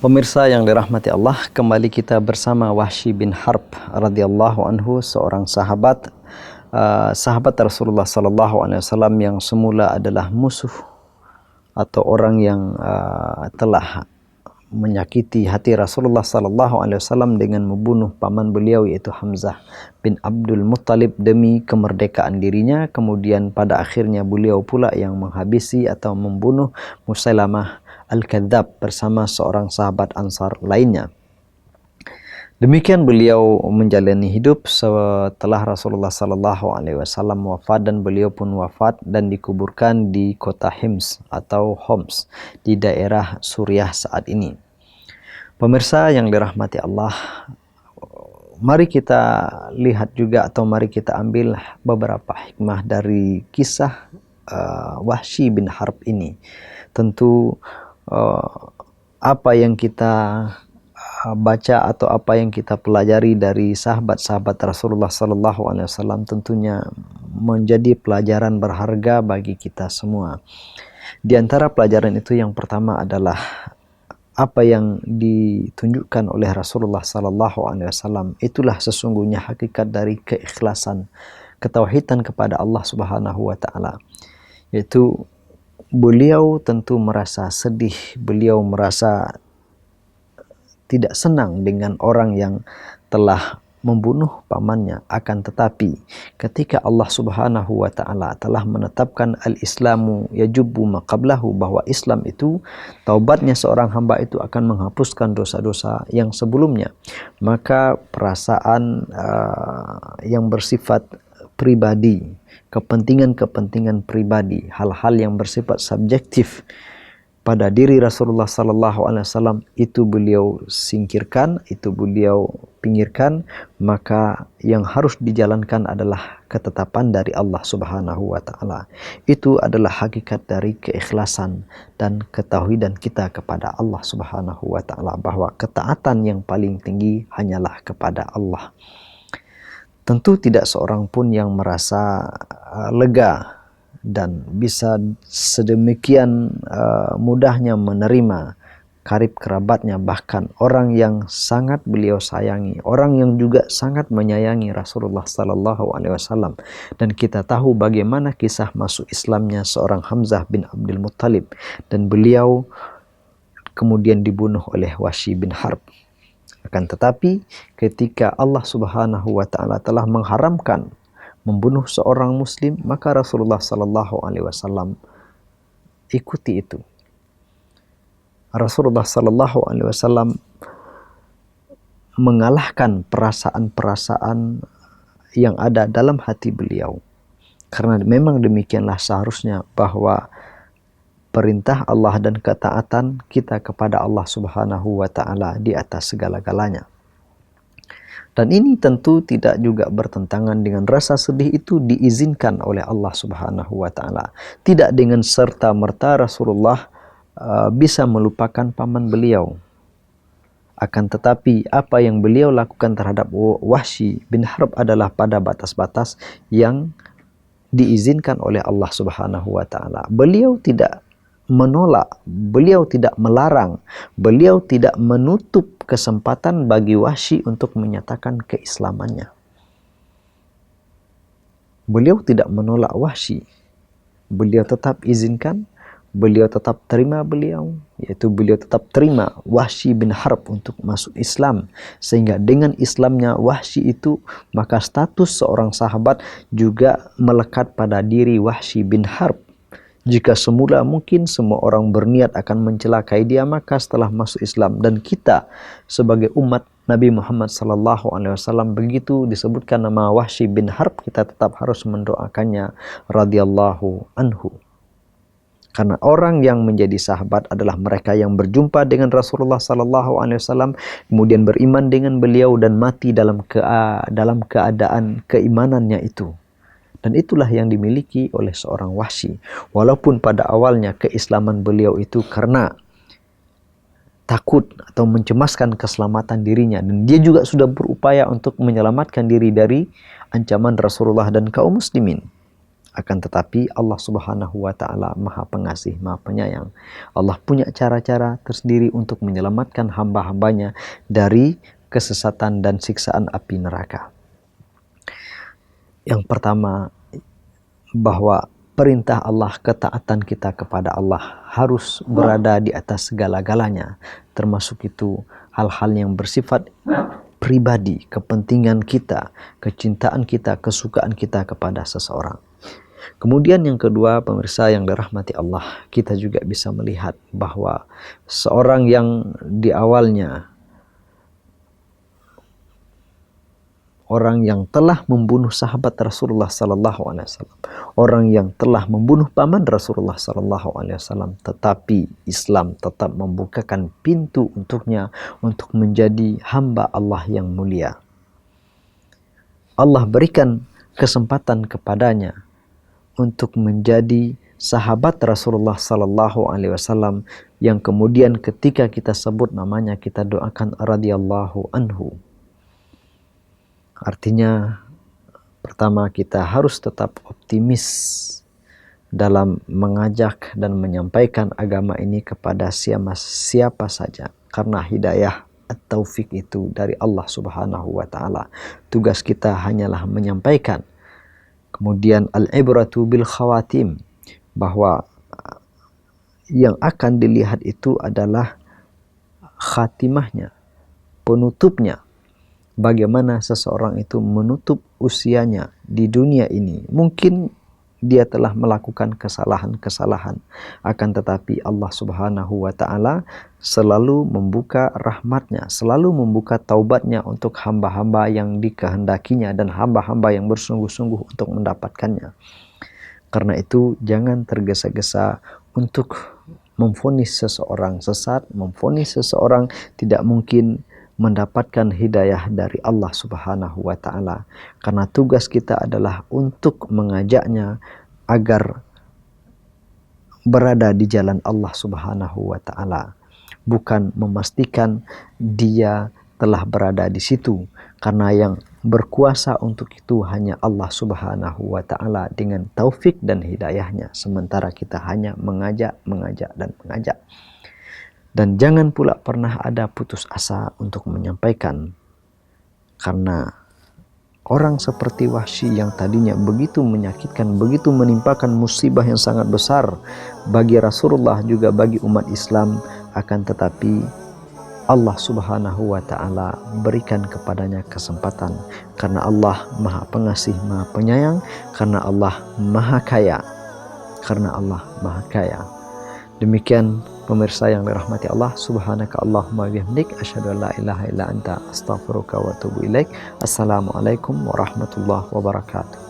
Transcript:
Pemirsa yang dirahmati Allah, kembali kita bersama Wahsy bin Harb radhiyallahu anhu, seorang sahabat Rasulullah sallallahu alaihi wasallam yang semula adalah musuh atau orang yang telah menyakiti hati Rasulullah sallallahu alaihi wasallam dengan membunuh paman beliau yaitu Hamzah bin Abdul Muttalib demi kemerdekaan dirinya. Kemudian pada akhirnya beliau pula yang menghabisi atau membunuh Musailamah Al-Kadzab bersama seorang sahabat Ansar lainnya. Demikian beliau menjalani hidup setelah Rasulullah sallallahu alaihi wasallam wafat, dan beliau pun wafat dan dikuburkan di kota Hims atau Homs di daerah Suriah saat ini. Pemirsa yang dirahmati Allah, mari kita lihat juga atau mari kita ambil beberapa hikmah dari kisah Wahsy bin Harb ini. Tentu apa yang kita baca atau apa yang kita pelajari dari sahabat-sahabat Rasulullah sallallahu alaihi wasallam tentunya menjadi pelajaran berharga bagi kita semua. Di antara pelajaran itu yang pertama adalah apa yang ditunjukkan oleh Rasulullah sallallahu alaihi wasallam itulah sesungguhnya hakikat dari keikhlasan, ketauhidan kepada Allah Subhanahu wa taala. Yaitu beliau tentu merasa sedih, beliau merasa tidak senang dengan orang yang telah membunuh pamannya. Akan tetapi ketika Allah Subhanahu wa taala telah menetapkan al-Islamu yajubbu ma qablahu, bahwa Islam itu, taubatnya seorang hamba itu akan menghapuskan dosa-dosa yang sebelumnya, maka perasaan yang bersifat pribadi, kepentingan-kepentingan pribadi, hal-hal yang bersifat subjektif pada diri Rasulullah sallallahu alaihi wasallam itu beliau singkirkan, itu beliau pinggirkan. Maka yang harus dijalankan adalah ketetapan dari Allah Subhanahu wa taala. Itu adalah hakikat dari keikhlasan dan ketauhidan kita kepada Allah Subhanahu wa taala, bahwa ketaatan yang paling tinggi hanyalah kepada Allah. Tentu tidak seorang pun yang merasa lega dan bisa sedemikian mudahnya menerima karib kerabatnya, bahkan orang yang sangat beliau sayangi, orang yang juga sangat menyayangi Rasulullah sallallahu alaihi wasallam. Dan kita tahu bagaimana kisah masuk Islamnya seorang Hamzah bin Abdul Muttalib, dan beliau kemudian dibunuh oleh Wahsy bin Harb. Akan tetapi ketika Allah Subhanahu wa taala telah mengharamkan membunuh seorang muslim, maka Rasulullah sallallahu alaihi wasallam ikuti itu. Rasulullah sallallahu alaihi wasallam mengalahkan perasaan-perasaan yang ada dalam hati beliau. Karena memang demikianlah seharusnya, bahwa perintah Allah dan ketaatan kita kepada Allah Subhanahu wa taala di atas segala-galanya. Dan ini tentu tidak juga bertentangan dengan rasa sedih itu diizinkan oleh Allah Subhanahu wa taala. Tidak dengan serta-merta Rasulullah bisa melupakan paman beliau. Akan tetapi apa yang beliau lakukan terhadap Wahsy bin Harb adalah pada batas-batas yang diizinkan oleh Allah Subhanahu wa taala. Beliau tidak menolak, beliau tidak melarang, beliau tidak menutup kesempatan bagi Wahsy untuk menyatakan keislamannya. Beliau tidak menolak Wahsy, beliau tetap izinkan, beliau tetap terima beliau, yaitu beliau tetap terima Wahsy bin Harb untuk masuk Islam. Sehingga dengan Islamnya Wahsy itu, maka status seorang sahabat juga melekat pada diri Wahsy bin Harb. Jika semula mungkin semua orang berniat akan mencelakai dia, maka setelah masuk Islam, dan kita sebagai umat Nabi Muhammad sallallahu alaihi wasallam, begitu disebutkan nama Wahsy bin Harb, kita tetap harus mendoakannya radhiyallahu anhu. Karena orang yang menjadi sahabat adalah mereka yang berjumpa dengan Rasulullah sallallahu alaihi wasallam, kemudian beriman dengan beliau dan mati dalam keadaan keimanannya itu. Dan itulah yang dimiliki oleh seorang Wahsy. Walaupun pada awalnya keislaman beliau itu karena takut atau mencemaskan keselamatan dirinya, dan dia juga sudah berupaya untuk menyelamatkan diri dari ancaman Rasulullah dan kaum muslimin. Akan tetapi Allah Subhanahu wa Ta'ala Maha Pengasih, Maha Penyayang. Allah punya cara-cara tersendiri untuk menyelamatkan hamba-hambanya dari kesesatan dan siksaan api neraka. Yang pertama, bahwa perintah Allah, ketaatan kita kepada Allah harus berada di atas segala-galanya. Termasuk itu hal-hal yang bersifat pribadi, kepentingan kita, kecintaan kita, kesukaan kita kepada seseorang. Kemudian yang kedua, pemirsa yang dirahmati Allah, kita juga bisa melihat bahwa seorang yang di awalnya orang yang telah membunuh sahabat Rasulullah sallallahu alaihi wasallam, orang yang telah membunuh paman Rasulullah sallallahu alaihi wasallam, tetapi Islam tetap membukakan pintu untuknya untuk menjadi hamba Allah yang mulia. Allah berikan kesempatan kepadanya untuk menjadi sahabat Rasulullah sallallahu alaihi wasallam yang kemudian ketika kita sebut namanya kita doakan radhiyallahu anhu. Artinya pertama, kita harus tetap optimis dalam mengajak dan menyampaikan agama ini kepada siapa saja, karena hidayah at-taufik itu dari Allah Subhanahu wa Ta'ala. Tugas kita hanyalah menyampaikan. Kemudian al-ibratu bil khawatim, bahwa yang akan dilihat itu adalah khatimahnya, penutupnya. Bagaimana seseorang itu menutup usianya di dunia ini. Mungkin dia telah melakukan kesalahan-kesalahan, akan tetapi Allah Subhanahu wa Ta'ala selalu membuka rahmatnya, selalu membuka taubatnya untuk hamba-hamba yang dikehendakinya dan hamba-hamba yang bersungguh-sungguh untuk mendapatkannya. Karena itu jangan tergesa-gesa untuk memvonis seseorang sesat, memvonis seseorang tidak mungkin mendapatkan hidayah dari Allah Subhanahu wa Ta'ala. Karena tugas kita adalah untuk mengajaknya agar berada di jalan Allah Subhanahu wa Ta'ala, bukan memastikan dia telah berada di situ, karena yang berkuasa untuk itu hanya Allah Subhanahu wa Ta'ala dengan taufik dan hidayahnya, sementara kita hanya mengajak dan mengajak. Dan jangan pula pernah ada putus asa untuk menyampaikan, karena orang seperti Wahsy yang tadinya begitu menyakitkan, begitu menimpakan musibah yang sangat besar bagi Rasulullah juga bagi umat Islam, akan tetapi Allah Subhanahu wa Ta'ala berikan kepadanya kesempatan, karena Allah Maha Pengasih, Maha Penyayang, karena Allah Maha Kaya, karena Allah Maha Kaya. Demikian pemirsa yang dirahmati Allah, subhanaka Allahumma bihamdik, asyhadu an la ilaha illa anta, astaghfiruka wa atubu ilaik. Assalamualaikum warahmatullahi wabarakatuh.